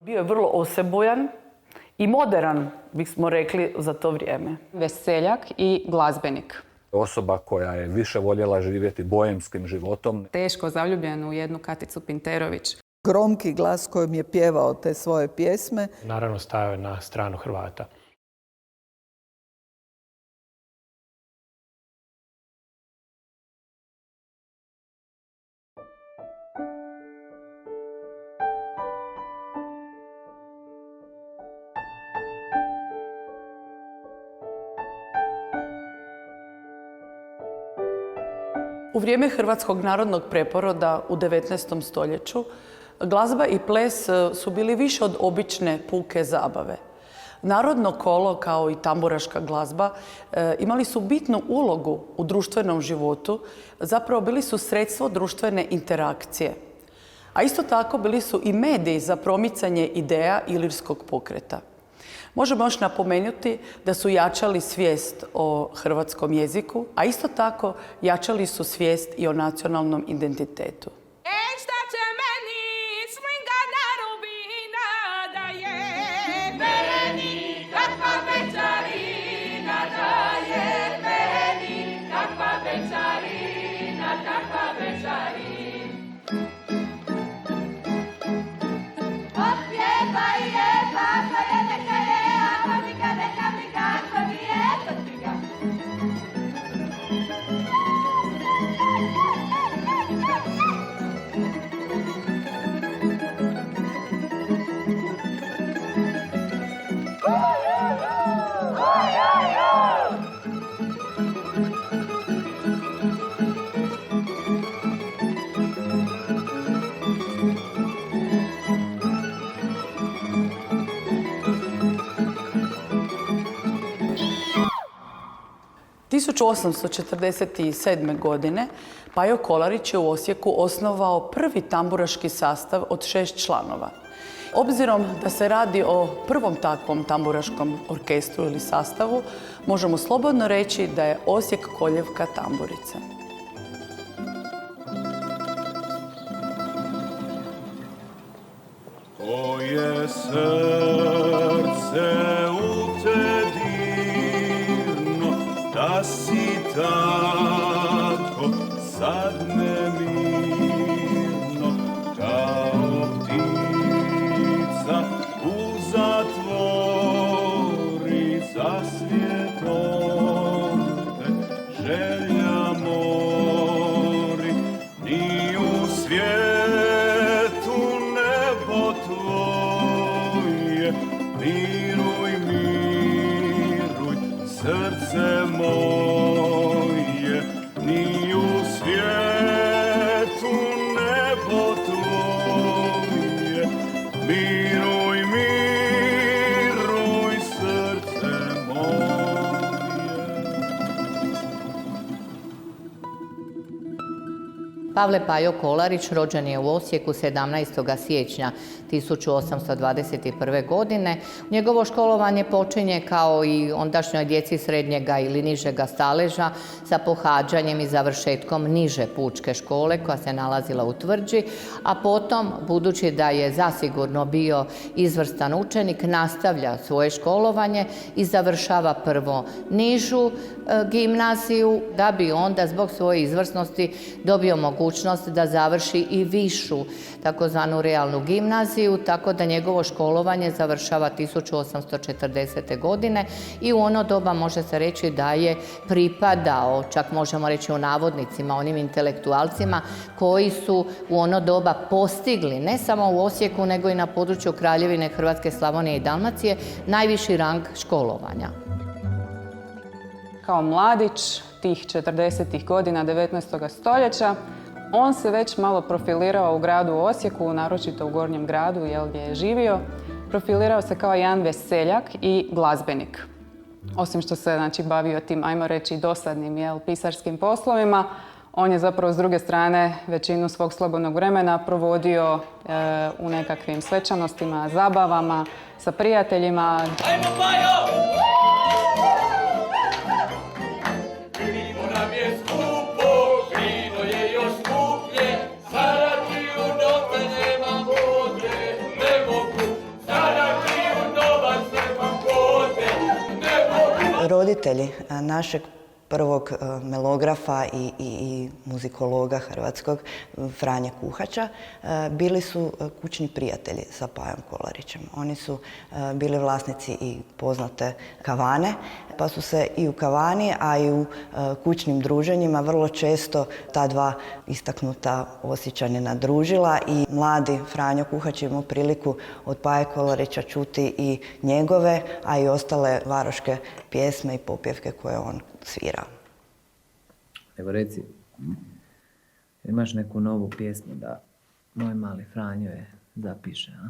Bio je vrlo osebujan i moderan, bismo rekli, za to vrijeme. Veseljak i glazbenik. Osoba koja je više voljela živjeti bojemskim životom. Teško zaljubljen u jednu Katicu Pinterović. Gromki glas kojim je pjevao te svoje pjesme. Naravno stajao je na stranu Hrvata. U vrijeme Hrvatskog narodnog preporoda u 19. stoljeću glazba i ples su bili više od obične puke zabave. Narodno kolo, kao i tamburaška glazba, imali su bitnu ulogu u društvenom životu, zapravo bili su sredstvo društvene interakcije. A isto tako bili su i mediji za promicanje ideja ilirskog pokreta. Možemo još napomenuti da su jačali svijest o hrvatskom jeziku, a isto tako jačali su svijest i o nacionalnom identitetu. – 1847. godine Pajo Kolarić je u Osijeku osnovao prvi tamburaški sastav od 6 članova. Obzirom da se radi o prvom takvom tamburaškom orkestru ili sastavu, možemo slobodno reći da je Osijek koljevka tamburice. Koje srce u te dirno, da si tako sad nemirno, kao ptica u zatvori za svijetom te želja mori, ni u svijetu nebo tvoje, miruj, miruj, srce moje, ni u svijetu nebo tvoje, miruj, miruj, srce moje. Pavle Pajo Kolarić rođen je u Osijeku 17. siječnja 1821. godine. Njegovo školovanje počinje kao i ondašnjoj djeci srednjega ili nižega staleža sa pohađanjem i završetkom niže pučke škole koja se nalazila u Tvrđi, a potom, budući da je zasigurno bio izvrstan učenik, nastavlja svoje školovanje i završava prvo nižu gimnaziju, da bi onda zbog svoje izvrsnosti dobio mogućnost da završi i višu, takozvanu realnu gimnaziju, tako da njegovo školovanje završava 1840. godine i u ono doba može se reći da je pripadao, čak možemo reći u navodnicima, onim intelektualcima koji su u ono doba postigli, ne samo u Osijeku, nego i na području Kraljevine Hrvatske, Slavonije i Dalmacije, najviši rang školovanja. Kao mladić tih 40. godina 19. stoljeća, on se već malo profilirao u gradu Osijeku, naročito u Gornjem gradu gdje je živio. Profilirao se kao jedan veseljak i glazbenik. Osim što se bavio tim, ajmo reći, dosadnim pisarskim poslovima, on je zapravo s druge strane većinu svog slobodnog vremena provodio u nekakvim svečanostima, zabavama, sa prijateljima. Ajmo, Pajo! Roditelji našeg prvog melografa i muzikologa hrvatskog, Franje Kuhača, bili su kućni prijatelji sa Pajom Kolarićem. Oni su bili vlasnici i poznate kavane, pa su se i u kavani, a i u kućnim druženjima vrlo često ta dva istaknuta Osječanina družila i mladi Franjo Kuhač imao priliku od Paje Kolarića čuti i njegove, a i ostale varoške pjesme i popjevke koje on svirao. Evo reci, imaš neku novu pjesmu da moj mali Franjo je zapiše, a?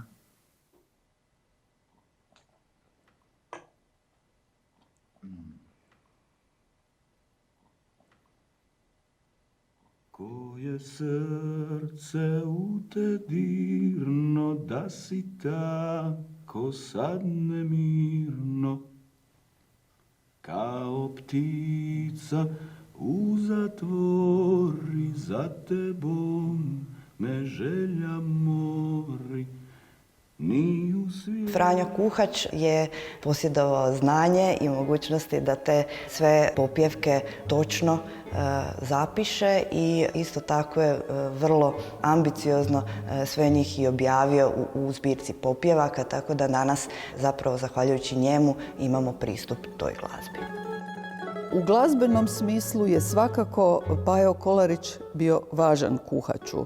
Koje srce u te dirno, da si tako sad nemirno, kao ptica u zatvori, za tebom me želja mori. Franjo Kuhač je posjedovao znanje i mogućnosti da te sve popjevke točno zapiše i isto tako je vrlo ambiciozno sve njih i objavio u zbirci popjevaka, tako da danas zapravo zahvaljujući njemu imamo pristup toj glazbi. U glazbenom smislu je svakako Pajo Kolarić bio važan Kuhaču.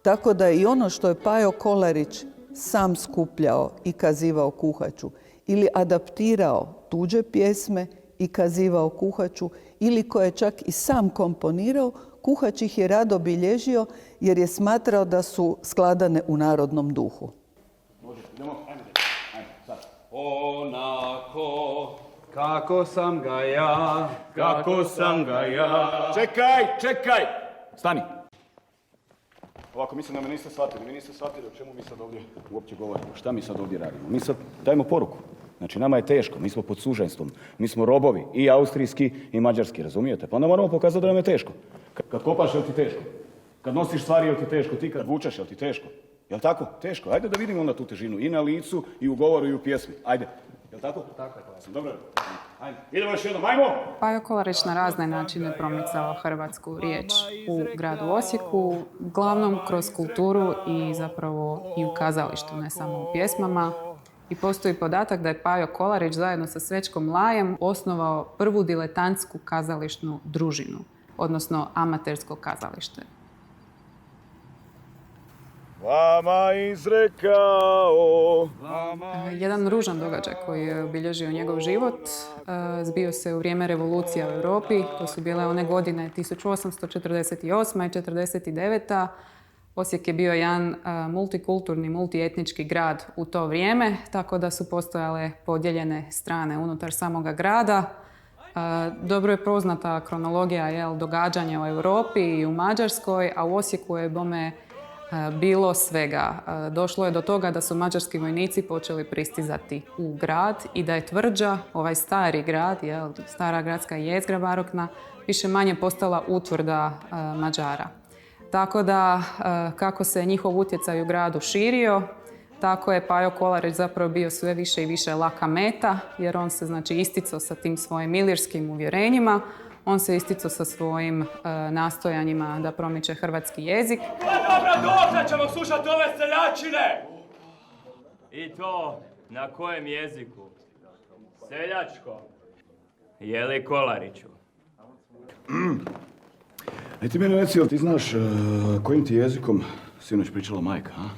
Tako da i ono što je Pajo Kolarić sam skupljao i kazivao Kuhaču ili adaptirao tuđe pjesme i kazivao Kuhaču ili koje je čak i sam komponirao, Kuhač ih je rado bilježio jer je smatrao da su skladane u narodnom duhu. Idemo, ajde, sad. Onako, kako sam ga ja, kako sam ga ja. Čekaj! Stani. Ovako, mislim da me niste shvatili. Vi niste shvatili o čemu mi sad ovdje uopće govorimo. Šta mi sad ovdje radimo? Mi sad dajemo poruku. Znači, nama je teško, mi smo pod suženstvom. Mi smo robovi, i austrijski i mađarski, razumijete? Pa onda moramo pokazati da nam je teško. Kad kopaš, je li ti teško? Kad nosiš stvari, je li ti teško? Ti kad vučeš, je li ti teško? Je li tako? Teško. Ajde da vidimo onda tu težinu. I na licu, i u govoru, i u pjesmi. Ajde. Je li tako? Tako je. Dobro. Ajde. Idemo još jednom, ajmo! Pajo Kolarić na razne načine promicao hrvatsku riječ u gradu Osijeku, uglavnom kroz kulturu i zapravo i u kazalištu, ne samo u pjesmama. I postoji podatak da je Pajo Kolarić zajedno sa Svečkom Lajem osnovao prvu diletantsku kazališnu družinu, odnosno amatersko kazalište. Vama izrekao. Jedan ružan događaj koji je obilježio njegov život zbio se u vrijeme revolucija u Europi. To su bile one godine 1848. i 1949. Osijek je bio jedan multikulturni, multietnički grad u to vrijeme, tako da su postojale podijeljene strane unutar samoga grada. Dobro je poznata kronologija događanja u Europi i u Mađarskoj, a u Osijeku je bome bilo svega. Došlo je do toga da su mađarski vojnici počeli pristizati u grad i da je Tvrđa, ovaj stari grad, stara gradska jezgra barokna, više manje postala utvrda Mađara. Tako da, kako se njihov utjecaj u gradu širio, tako je Pajo Kolarić zapravo bio sve više i više laka meta, jer on se isticao sa tim svojim ilirskim uvjerenjima, on se isticao sa svojim nastojanjima da promiče hrvatski jezik. Dobra, dosta ćemo slušati ove seljačine! I to na kojem jeziku? Seljačko. Je li Kolariću? Aj ti meni reci, jel ti znaš kojim ti jezikom sinoć pričala majka, a?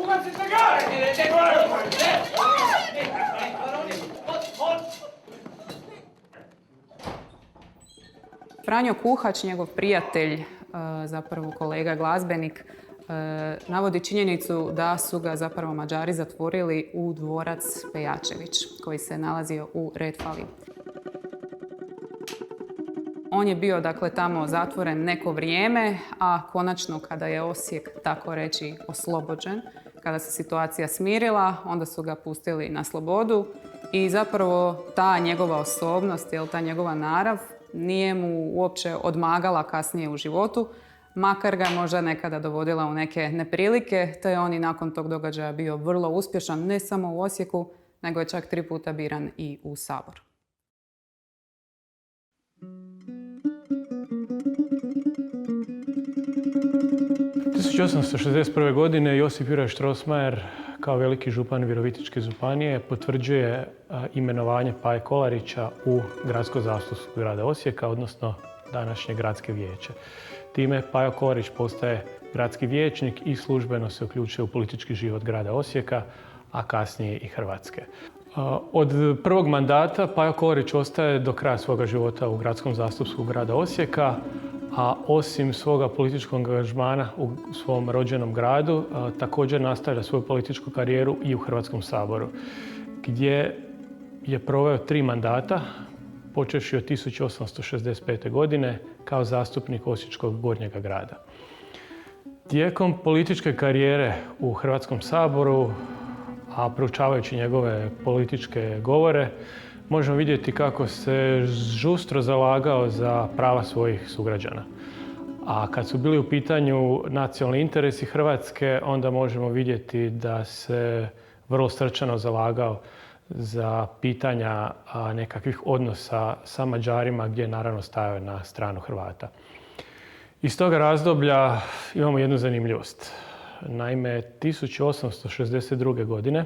Ugaci se ga! Franjo Kuhač, njegov prijatelj, zapravo kolega glazbenik, navodi činjenicu da su ga zapravo Mađari zatvorili u dvorac Pejačević, koji se nalazio u Redfali. On je bio, tamo zatvoren neko vrijeme, a konačno kada je Osijek, tako reći, oslobođen, kada se situacija smirila, onda su ga pustili na slobodu i zapravo ta njegova osobnost, ta njegova narav, nije mu uopće odmagala kasnije u životu, makar ga možda nekada dovodila u neke neprilike, te je on i nakon tog događaja bio vrlo uspješan, ne samo u Osijeku, nego je čak 3 puta biran i u Sabor. U 1861. godine Josip Juraj Strossmayer kao veliki župan Virovitičke županije potvrđuje imenovanje Paje Kolarića u gradsko zastupstvo grada Osijeka, odnosno današnje gradske vijeće. Time Pajo Kolarić postaje gradski vijećnik i službeno se uključuje u politički život grada Osijeka, a kasnije i Hrvatske. Od prvog mandata Pajo Kolarić ostaje do kraja svoga života u gradskom zastupstvu grada Osijeka, a osim svoga političkog angažmana u svom rođenom gradu, također nastavlja svoju političku karijeru i u Hrvatskom saboru, gdje je proveo 3 mandata, počevši od 1865. godine kao zastupnik Osječkog gornjega grada. Tijekom političke karijere u Hrvatskom saboru, a proučavajući njegove političke govore, možemo vidjeti kako se žustro zalagao za prava svojih sugrađana. A kad su bili u pitanju nacionalni interesi Hrvatske, onda možemo vidjeti da se vrlo srčano zalagao za pitanja nekakvih odnosa sa Mađarima, gdje je naravno stajao na stranu Hrvata. Iz toga razdoblja imamo jednu zanimljivost. Naime, 1862. godine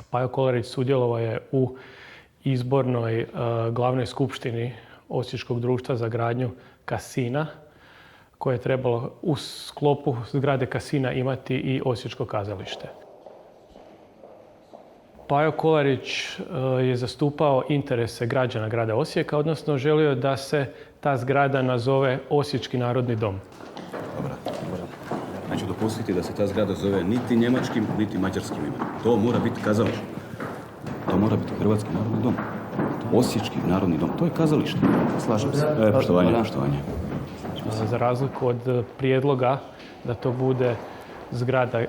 Pajo Kolarić sudjelovao je u izbornoj glavnoj skupštini Osječkog društva za gradnju kasina, koje je trebalo u sklopu zgrade kasina imati i Osječko kazalište. Pajo Kolarić je zastupao interese građana grada Osijeka, odnosno želio da se ta zgrada nazove Osječki narodni dom. Dobro. Neću dopustiti da se ta zgrada zove niti njemačkim, niti mađarskim imenom. To mora biti kazalište. To mora biti Hrvatski narodni dom. Osječki narodni dom. To je kazalište. Slažem se. Poštovanje. Za razliku od prijedloga da to bude zgrada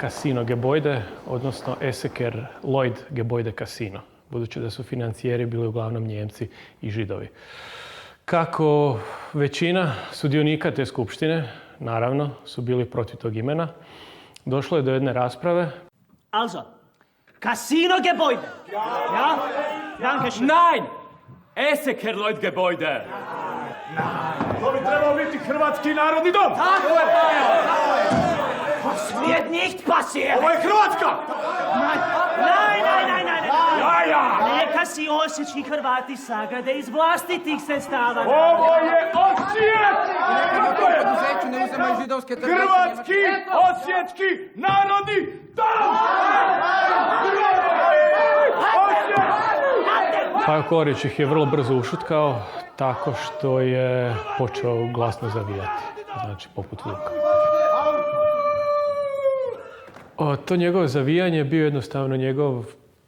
Casino Gebäude, odnosno Esseker Lloyd Gebäude Casino, budući da su financijeri bili uglavnom Njemci i Židovi. Kako većina sudionika te skupštine, naravno, su bili protiv tog imena, došlo je do jedne rasprave. Also, Casino Gebäude. Ja? Danke schön. Nein! Esseker Lloyd Gebäude! To bi trebao biti Hrvatski narodni dom. Tako je, Pajo! Das wird nicht passieren! Ovo je Hrvatska! Nein! Neka si osječki Hrvati sagrade iz vlastitih sredstava. Ovo je Osijek! Hrvatski osječki narodni dom! Pajo Kolarić ih je vrlo brzo ušutkao tako što je počeo glasno zavijati, znači poput vuka. To njegovo zavijanje je bio jednostavno njegov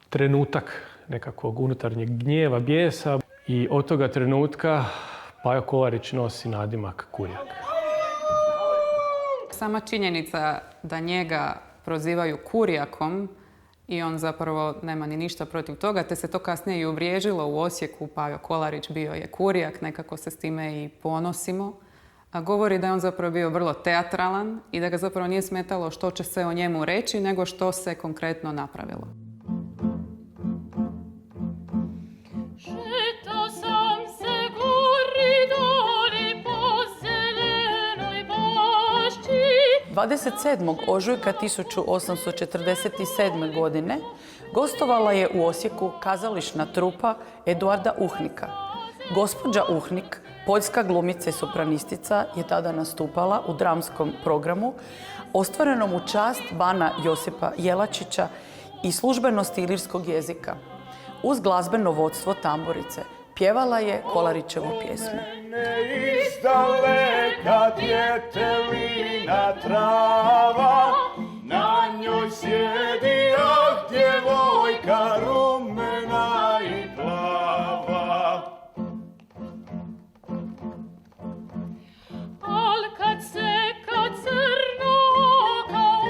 trenutak nekakvog unutarnjeg gnjeva, bijesa i od toga trenutka Pajo Kolarić nosi nadimak Kurjak. Sama činjenica da njega prozivaju Kurjakom i on zapravo nema ni ništa protiv toga, te se to kasnije i uvriježilo u Osijeku. Pajo Kolarić bio je Kurjak, nekako se s time i ponosimo. A govori da je on zapravo bio vrlo teatralan i da ga zapravo nije smetalo što će se o njemu reći, nego što se konkretno napravilo. Šetao sam se koridori po zelenoj bašči. 27. ožujka 1847. godine gostovala je u Osijeku kazališna trupa Eduarda Uhnika. Gospođa Uhnik, poljska glumica i sopranistica, je tada nastupala u dramskom programu ostvarenom u čast bana Josipa Jelačića i službenosti ilirskog jezika. Uz glazbeno vodstvo tamburice pjevala je Kolarićevu pjesmu. Izdaleka djetelina trava, na njoj sjedi djevojka rumena i plava. Al kad crno oka u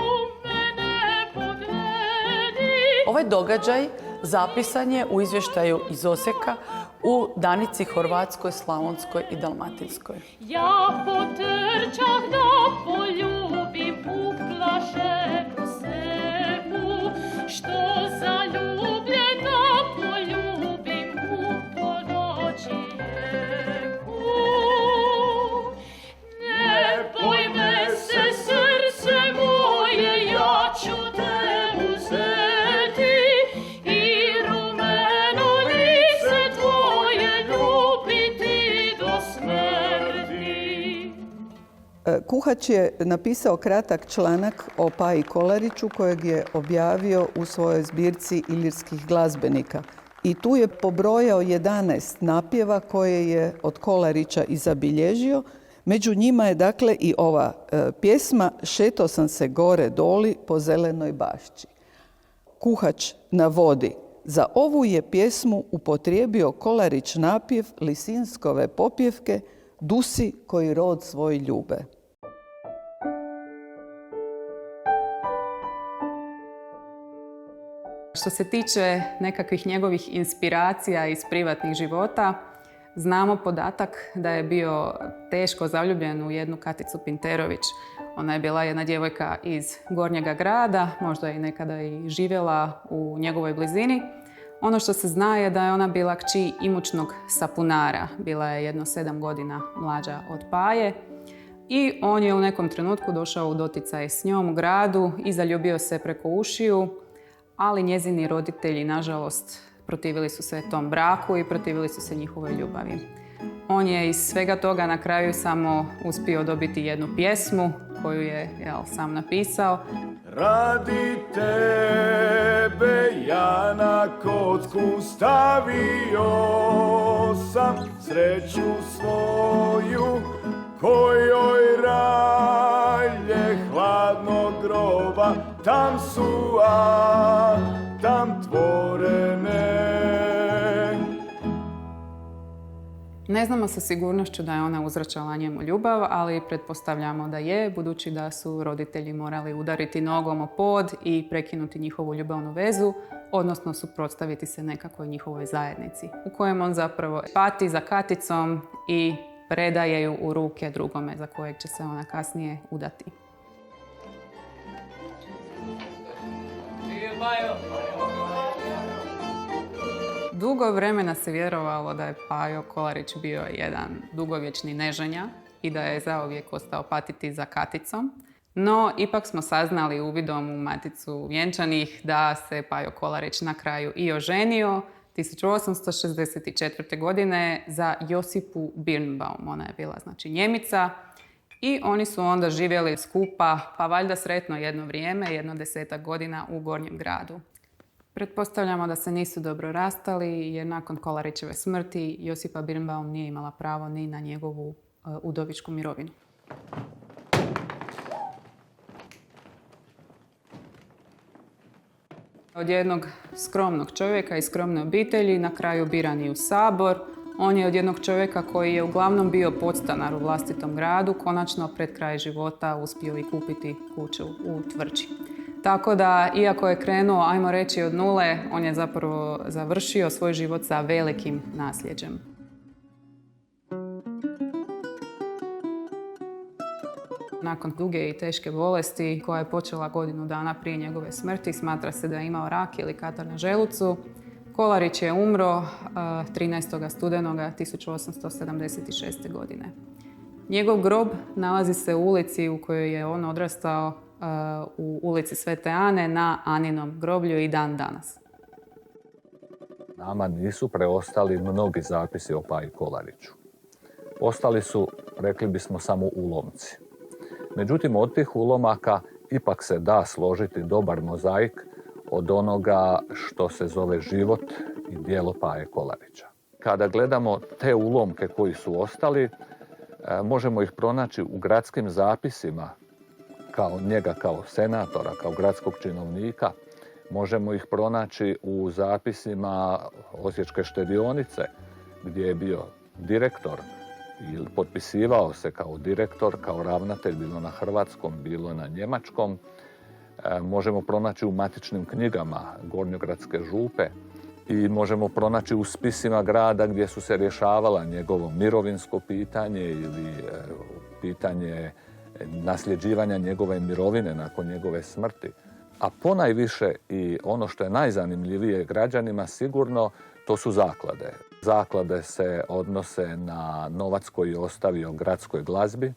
mene pogledi. Ovaj događaj zapisan je u izvještaju iz Osijeka u Danici Horvatskoj, Slavonskoj i Dalmatinskoj. Ja potrčah da poljubim uplašenu sebu, što za ljubav Kuhać je napisao kratak članak o Paji Kolariću kojeg je objavio u svojoj zbirci ilirskih glazbenika. I tu je pobrojao 11 napjeva koje je od Kolarića i zabilježio. Među njima je dakle i ova pjesma Šeto sam se gore doli po zelenoj bašči. Kuhać navodi: za ovu je pjesmu upotrijebio Kolarić napjev Lisinskove popjevke Dusi koji rod svoj ljube. Što se tiče nekakvih njegovih inspiracija iz privatnih života, znamo podatak da je bio teško zaljubljen u jednu Katicu Pinterović. Ona je bila jedna djevojka iz Gornjega grada, možda je nekada i živjela u njegovoj blizini. Ono što se zna je da je ona bila kći imućnog sapunara. Bila je jedno 7 godina mlađa od Paje. I on je u nekom trenutku došao u doticaj s njom u gradu i zaljubio se preko ušiju, ali njezini roditelji, nažalost, protivili su se tom braku i protivili su se njihovoj ljubavi. On je iz svega toga na kraju samo uspio dobiti jednu pjesmu koju je sam napisao. Radi tebe ja na kocku stavio sam sreću svoju, kojoj ralje hladnog groba tam su, a tam tvorene. Ne znamo sa sigurnošću da je ona uzvraćala njemu ljubav, ali pretpostavljamo da je, budući da su roditelji morali udariti nogom o pod i prekinuti njihovu ljubavnu vezu, odnosno suprotstaviti se nekakvoj njihovoj zajednici, u kojem on zapravo pati za Katicom i predaje ju u ruke drugome za kojeg će se ona kasnije udati. Dugo vremena se vjerovalo da je Pajo Kolarić bio jedan dugovječni neženja i da je zauvijek ostao patiti za Katicom. No, ipak smo saznali uvidom u maticu vjenčanih da se Pajo Kolarić na kraju i oženio 1864. godine za Josipu Birnbaum. Ona je bila znači Njemica i oni su onda živjeli skupa, pa valjda sretno jedno vrijeme, jedno 10-ak godina u Gornjem gradu. Pretpostavljamo da se nisu dobro rastali jer nakon Kolarićeve smrti Josipa Birnbaum nije imala pravo ni na njegovu udovičku mirovinu. Od jednog skromnog čovjeka i skromne obitelji na kraju biran i u Sabor. On je od jednog čovjeka koji je uglavnom bio podstanar u vlastitom gradu, konačno pred kraj života uspio i kupiti kuću u Tvrđi. Tako da, iako je krenuo, ajmo reći, od nule, on je zapravo završio svoj život sa velikim nasljeđem. Nakon duge i teške bolesti, koja je počela godinu dana prije njegove smrti, smatra se da je imao rak ili katar na želucu. Kolarić je umro 13. studenoga 1876. godine. Njegov grob nalazi se u ulici u kojoj je on odrastao, u ulici Svete Ane, na Aninom groblju i dan danas. Nama nisu preostali mnogi zapisi o Paji Kolariću. Ostali su, rekli bismo, samo ulomci. Međutim, od tih ulomaka ipak se da složiti dobar mozaik od onoga što se zove život i djelo Paje Kolarića. Kada gledamo te ulomke koji su ostali, možemo ih pronaći u gradskim zapisima njega kao senatora, kao gradskog činovnika. Možemo ih pronaći u zapisima Osječke štedionice, gdje je bio direktor ili potpisivao se kao direktor, kao ravnatelj, bilo na hrvatskom, bilo na njemačkom. Možemo pronaći u matičnim knjigama Gornjogradske župe i možemo pronaći u spisima grada gdje su se rješavala njegovo mirovinsko pitanje ili pitanje nasljeđivanja njegove mirovine nakon njegove smrti. A ponajviše i ono što je najzanimljivije građanima sigurno, to su zaklade. Zaklade se odnose na novac koji je ostavio gradskoj glazbi,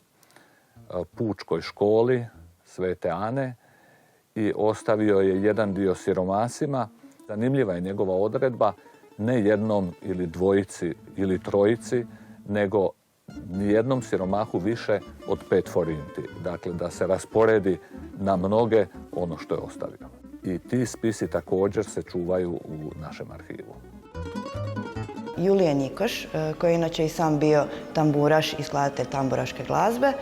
pučkoj školi Svete Ane i ostavio je jedan dio siromasima. Zanimljiva je njegova odredba, ne jednom ili dvojici ili trojici, nego nijednom siromahu više od 5 forinti. Dakle, da se rasporedi na mnoge ono što je ostavio. I ti spisi također se čuvaju u našem arhivu. Julije Njikoš, koji je inače i sam bio tamburaš i skladatelj tamburaške glazbe,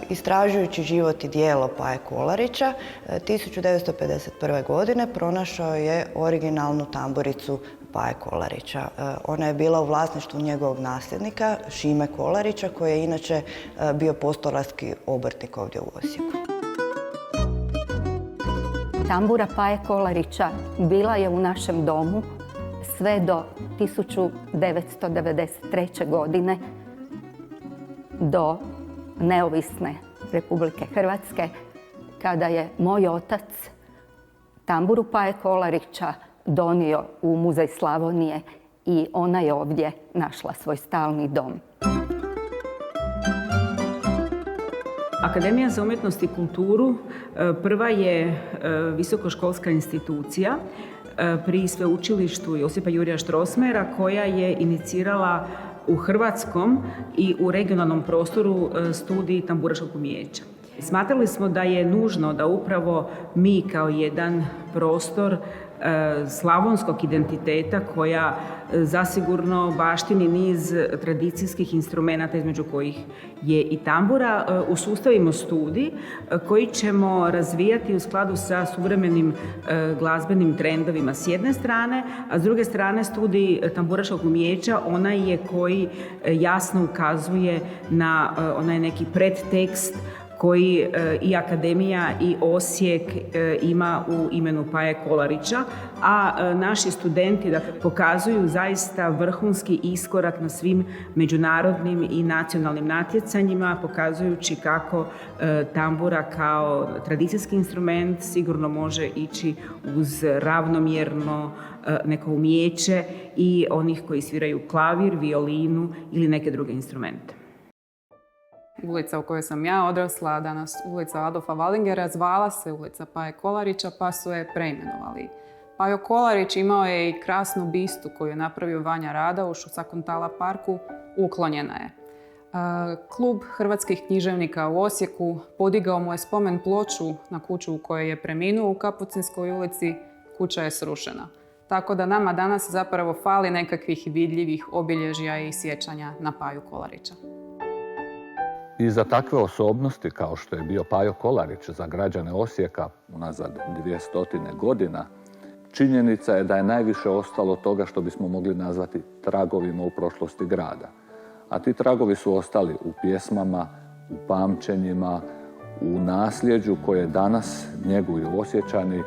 istražujući život i djelo Paje Kolarića, 1951. godine pronašao je originalnu tamburicu Paje Kolarića. Ona je bila u vlasništvu njegovog nasljednika, Šime Kolarića, koji je inače bio postolarski obrtnik ovdje u Osijeku. Tambura Paje Kolarića bila je u našem domu sve do 1993. godine, do neovisne Republike Hrvatske, kada je moj otac tamburu Paje Kolarića donio u Muzej Slavonije i ona je ovdje našla svoj stalni dom. Akademija za umjetnost i kulturu prva je visokoškolska institucija pri sveučilištu Josipa Jurja Strossmayera koja je inicirala u hrvatskom i u regionalnom prostoru studij tamburaškog umijeća. Smatrali smo da je nužno da upravo mi kao jedan prostor slavonskog identiteta koja zasigurno baštini niz tradicijskih instrumenata između kojih je i tambura, usustavimo studij koji ćemo razvijati u skladu sa suvremenim glazbenim trendovima s jedne strane, a s druge strane studij tamburaškog umijeća onaj je koji jasno ukazuje na onaj neki predtekst koji i Akademija i Osijek ima u imenu Paje Kolarića, a naši studenti pokazuju zaista vrhunski iskorak na svim međunarodnim i nacionalnim natjecanjima, pokazujući kako tambura kao tradicijski instrument sigurno može ići uz ravnomjerno neko umijeće i onih koji sviraju klavir, violinu ili neke druge instrumente. Ulica u kojoj sam ja odrasla, danas ulica Adolfa Wallingera, zvala se ulica Paje Kolarića pa su je preimenovali. Pajo Kolarić imao je i krasnu bistu koju je napravio Vanja Rada u Šusakuntala parku, uklonjena je. Klub hrvatskih književnika u Osijeku podigao mu je spomen ploču na kuću u kojoj je preminuo u Kapucinskoj ulici, kuća je srušena. Tako da nama danas zapravo fali nekakvih vidljivih obilježja i sjećanja na Paju Kolarića. I za takve osobnosti kao što je bio Pajo Kolarić za građane Osijeka unazad 200 godina, činjenica je da je najviše ostalo toga što bismo mogli nazvati tragovima u prošlosti grada. A ti tragovi su ostali u pjesmama, u pamćenjima, u nasljeđu koje danas njeguju Osječani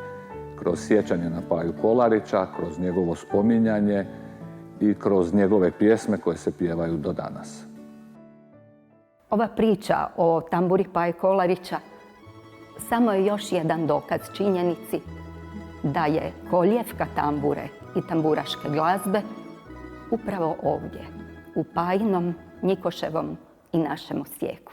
kroz sjećanje na Paju Kolarića, kroz njegovo spominjanje i kroz njegove pjesme koje se pjevaju do danas. Ova priča o tamburi Paje Kolarića samo je još jedan dokaz činjenici da je kolijevka tambure i tamburaške glazbe upravo ovdje, u Pajinom, Njikoševom i našem Osijeku.